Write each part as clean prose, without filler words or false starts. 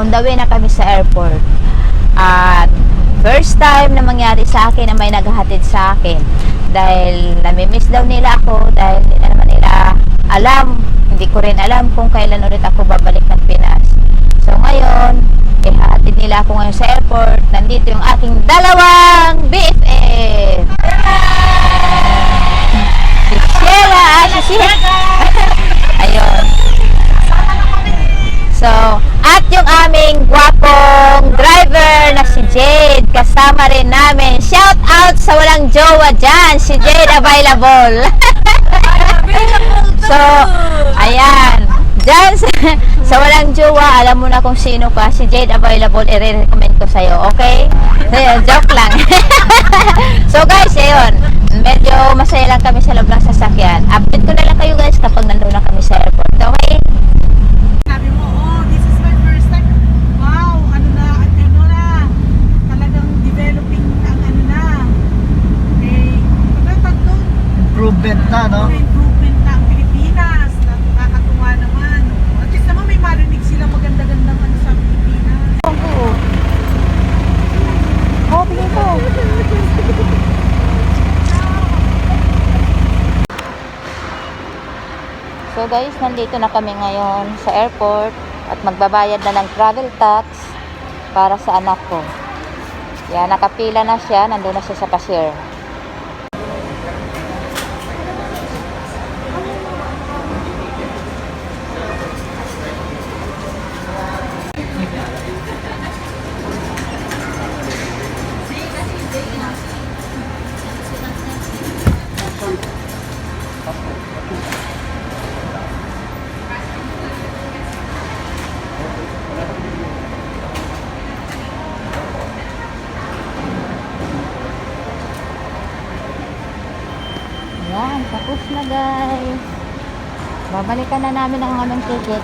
on the way na kami sa airport. At first time na mangyari sa akin na may naghahatid sa akin. Dahil namimiss daw nila ako, dahil hindi na naman nila alam, hindi ko rin alam kung kailan ulit ako babalik ng Pinas. So ngayon, ihahatid nila ako ngayon sa airport. Nandito yung aking dalawang BFF. Si Sheila, si Sheila. Ayun. So, at yung aming gwapong driver na si Jade, kasama rin namin. Shout out sa walang jowa dyan, si Jade available. So, ayan. Dyan sa walang jowa, alam mo na kung sino ka, si Jade available, i-recommend ko sa'yo, okay? Ayun, joke lang. So guys, ayun, medyo masaya lang kami sa loob ng sasakyan. Update ko na lang kayo guys kapag nandun na kami sa airport, okay? Sabi mo, oh, this is my first time. Wow, ano na, talagang developing ang ano na. Okay, pagkatag doon, Improvement na, no? improvement na ang Pilipinas. Nakakatuwa naman. At least naman may marinig silang maganda-gandang ano sa Pilipinas. Oh, tingin ko. So guys, nandito na kami ngayon sa airport at magbabayad na ng travel tax para sa anak ko. Yan, nakapila na siya, nandun na siya sa cashier. Yan, tapos na guys. Babalikan na namin ang aming ticket.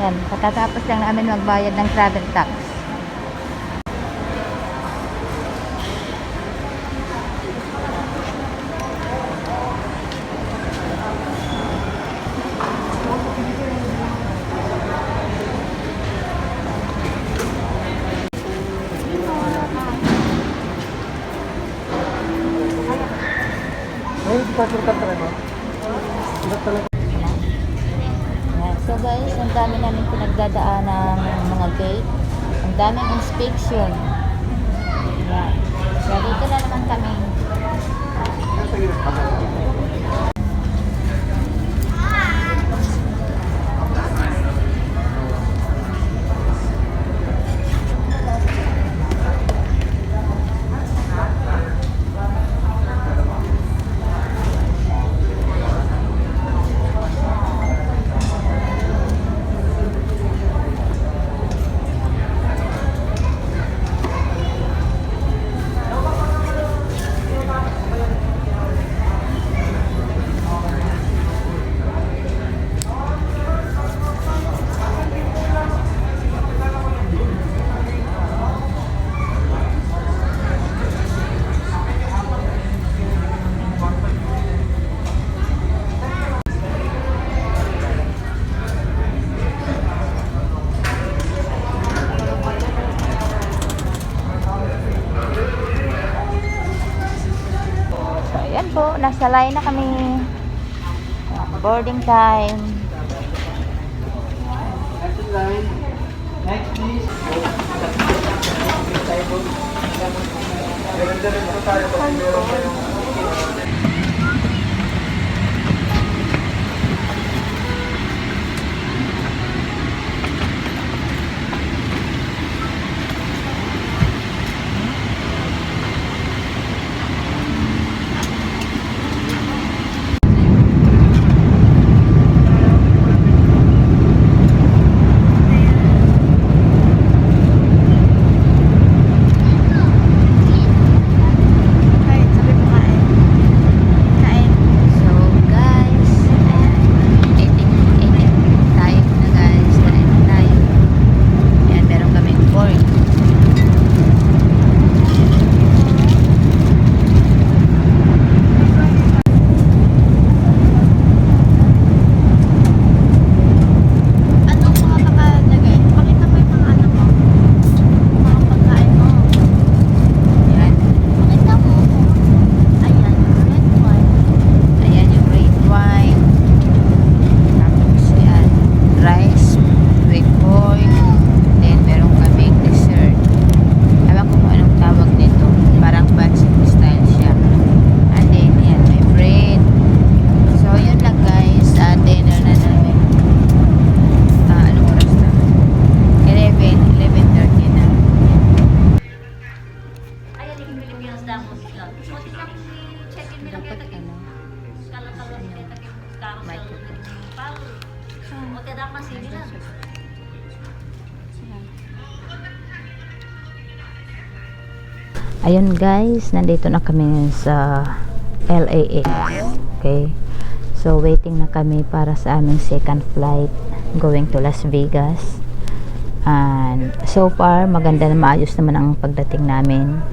Yan, pagkatapos lang namin magbayad ng travel tax. So guys, ang dami namin pinagdadaan ng mga gate. Ang daming inspection. Yan. So dito na naman kami. Ayan po, nasa line na kami. Boarding time. Next, please. Kahit sabi mo Ayun guys, nandito na kami sa LAX. Okay. So waiting na kami para sa aming second flight going to Las Vegas. And so far maganda na, maayos naman ang pagdating namin.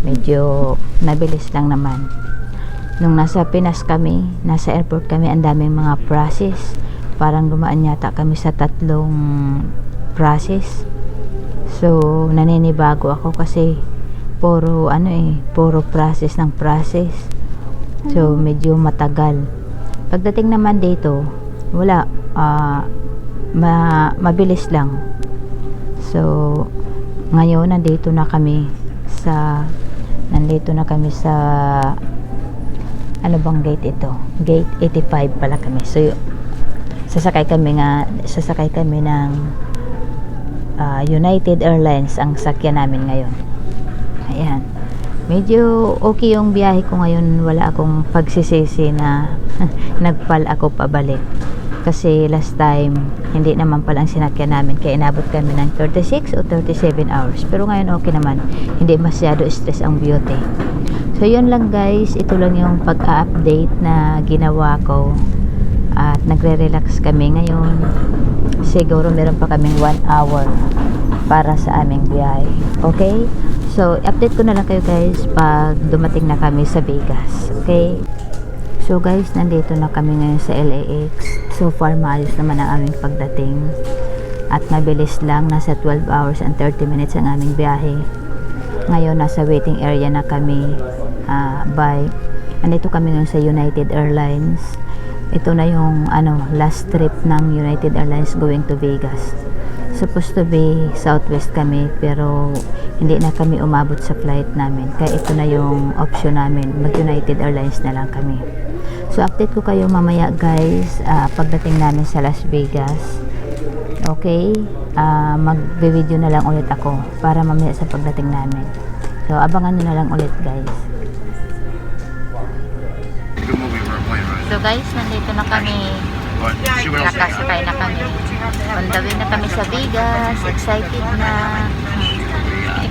Medyo mabilis lang naman. Nung nasa Pinas kami, nasa airport kami, ang daming mga process. Parang dumaan yata kami sa 3 process. So naninibago ako kasi puro puro process ng process. So medyo matagal. Pagdating naman dito, wala, mabilis lang. So ngayon nandito na kami sa ano bang gate ito? Gate 85 pala kami. So sasakay kami ng United Airlines ang sakyan namin ngayon. Ayan. Medyo okay yung biyahe ko ngayon. Wala akong pagsisisi na nagpal ako pabalik. Kasi last time, hindi naman palang sinakyan namin. Kaya inabot kami ng 36 o 37 hours. Pero ngayon okay naman. Hindi masyado stress ang beauty. So yun lang guys. Ito lang yung pag-update na ginawa ko. At nagre-relax kami ngayon. Siguro meron pa kaming 1 hour para sa aming biyahe. Okay? So, update ko na lang kayo guys pag dumating na kami sa Vegas. Okay? So guys, nandito na kami ngayon sa LAX. So far, maayos naman ang aming pagdating. At mabilis lang. Nasa 12 hours and 30 minutes ang aming biyahe. Ngayon, nasa waiting area na kami. Nandito kami ngayon sa United Airlines. Ito na yung last trip ng United Airlines going to Vegas. Supposed to be Southwest kami, pero hindi na kami umabot sa flight namin. Kaya ito na yung option namin, mag United Airlines na lang kami. So update ko kayo mamaya guys, pagdating namin sa Las Vegas. Okay, mag-video na lang ulit ako para mamaya sa pagdating namin. So abangan nyo na lang ulit guys. So guys, nandito na kami. Nakasakay na kami. On the way na kami sa Vegas. Excited na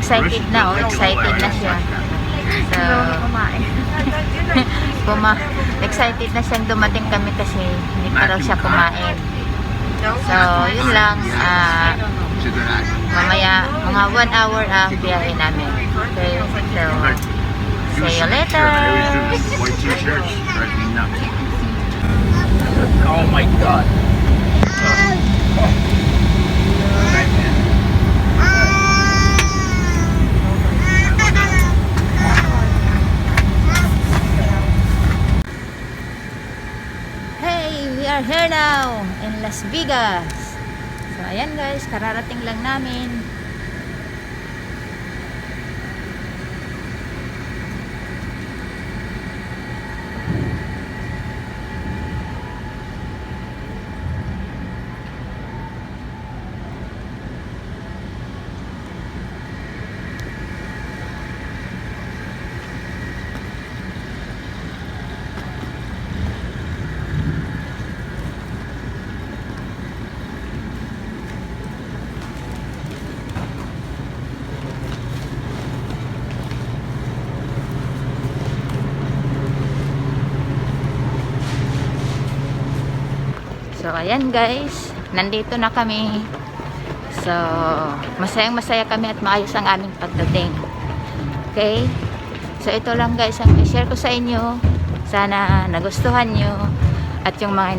siya. So excited na siyang dumating kami kasi hindi pa raw siya kumain. So yun lang, mamaya mga 1 hour ang biyahe namin. Okay, so see you later. Oh my God. Hey, we are here now in Las Vegas. So ayan guys, kararating lang namin. So ayan guys, nandito na kami. So masayang masaya kami at maayos ang aming pagdating. Okay, so ito lang guys ang i-share ko sa inyo. Sana nagustuhan nyo at yung mga